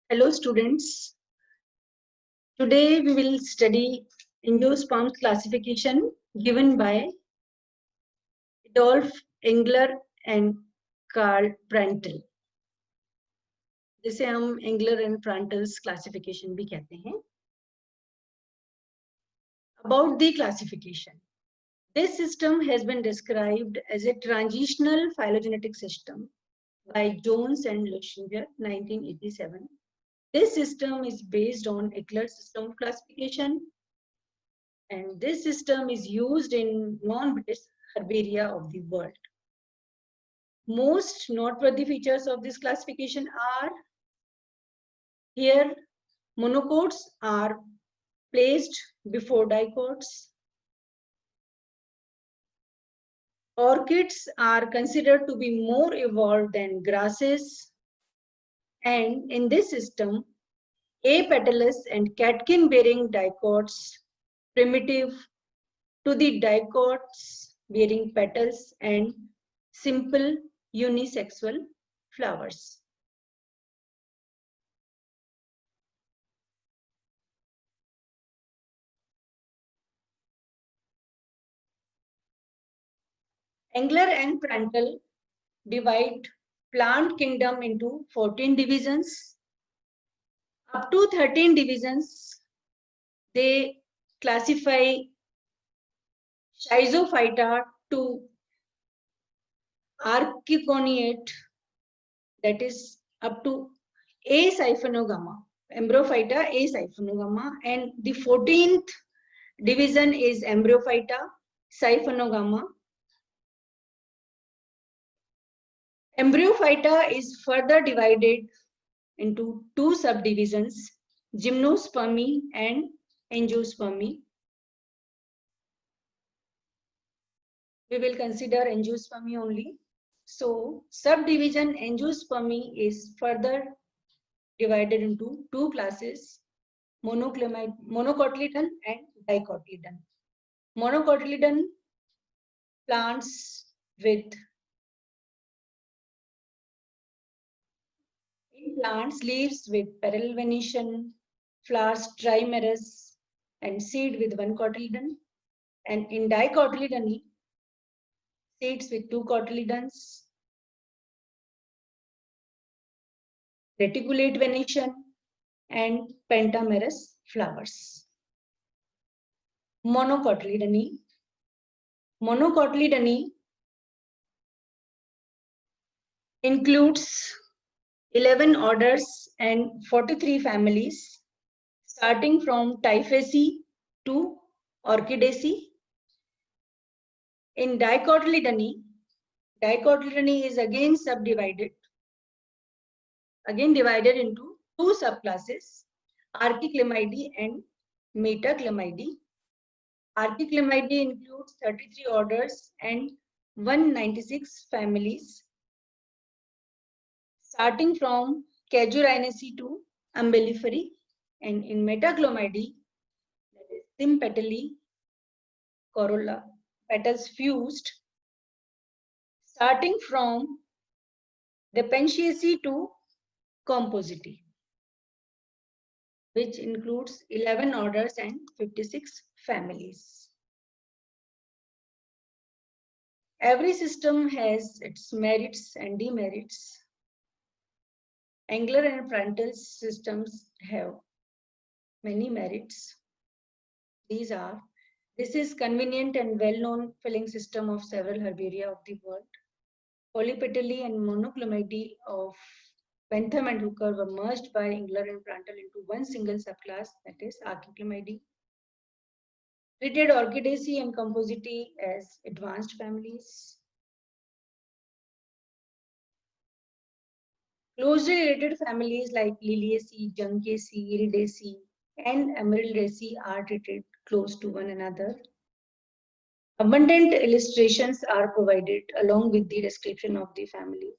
Hello students, today we will study angiosperms classification given by Adolf Engler and Karl Prantl. जिसे हम Engler and Prantls classification भी कहते हैं. About the classification. This system has been described as a transitional phylogenetic system by Jones and Schlesinger, 1987. This system is based on Eckler's system of classification, and this system is used in non-British herbaria of the world. Most noteworthy features of this classification are here monocots are placed before dicots. Orchids are considered to be more evolved than grasses, and in this system, apetalous and catkin-bearing dicots primitive to the dicots bearing petals and simple unisexual flowers. Engler and Prantl divide plant kingdom into 14 divisions. Up to 13 divisions, they classify Schizophyta to Archiconiate, that is up to Asyphonogama, Embryophyta, Asyphonogama, and the 14th division is Embryophyta, Siphonogama. Embryophyta is further divided into two subdivisions, Gymnospermy and Angiospermy. We will consider Angiospermy only. So, subdivision Angiospermy is further divided into two classes, monocotyledon and dicotyledon. Monocotyledon plants with plants leaves with parallel venation, flowers trimerous, and seed with one cotyledon. And in dicotyledony, seeds with two cotyledons, reticulate venation, and pentamerous flowers. Monocotyledony. Monocotyledony includes 11 orders and 43 families, starting from Typhaceae to Orchidaceae. In dicotyledony, dicotyledony is again subdivided, divided into two subclasses, Archiclamidae and Metaclamidae. Archiclamidae includes 33 orders and 196 families, starting from Cajurinaceae to Umbelliferae, and in Metaclamidae, that is sympetally, corolla, petals fused, starting from Dependentiaceae to Compositae, which includes 11 orders and 56 families. Every system has its merits and demerits. Engler and Prantl's systems have many merits. These are, this is convenient and well-known filling system of several herbaria of the world. Polypetalae and monoclamidae of Bentham and Hooker were merged by Engler and Prantl into one single subclass, that is Archiclamidae. Treated Orchidaceae and Compositae as advanced families. Closely related families like Liliaceae, Juncaceae, Iridaceae, and Emeraldaceae are treated close to one another. Abundant illustrations are provided along with the description of the family.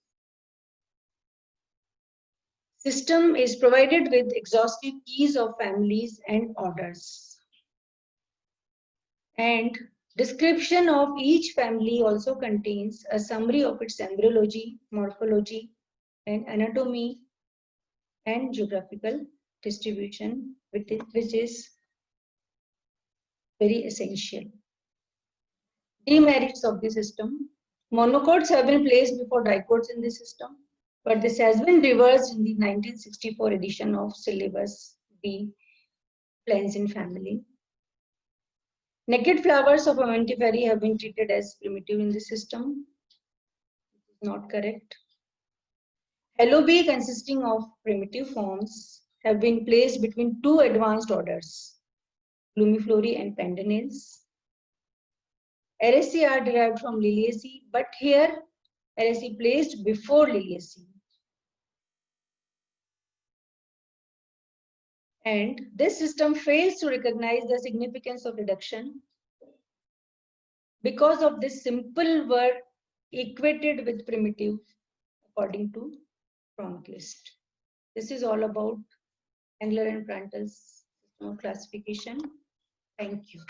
System is provided with exhaustive keys of families and orders. And description of each family also contains a summary of its embryology, morphology, and anatomy, and geographical distribution, which is very essential. Demerits of the system. Monocots have been placed before dicots in the system, but this has been reversed in the 1964 edition of syllabus B, Plansin family. Naked flowers of Amentiferae have been treated as primitive in the system. Not correct. Halobae consisting of primitive forms have been placed between two advanced orders, Lumiflora and Pendanales. Araceae are derived from Liliaceae, but here Araceae placed before Liliaceae. And this system fails to recognize the significance of reduction because of this simple word equated with primitive according to Cronquist. This is all about Engler and Pranttl's classification. Thank you.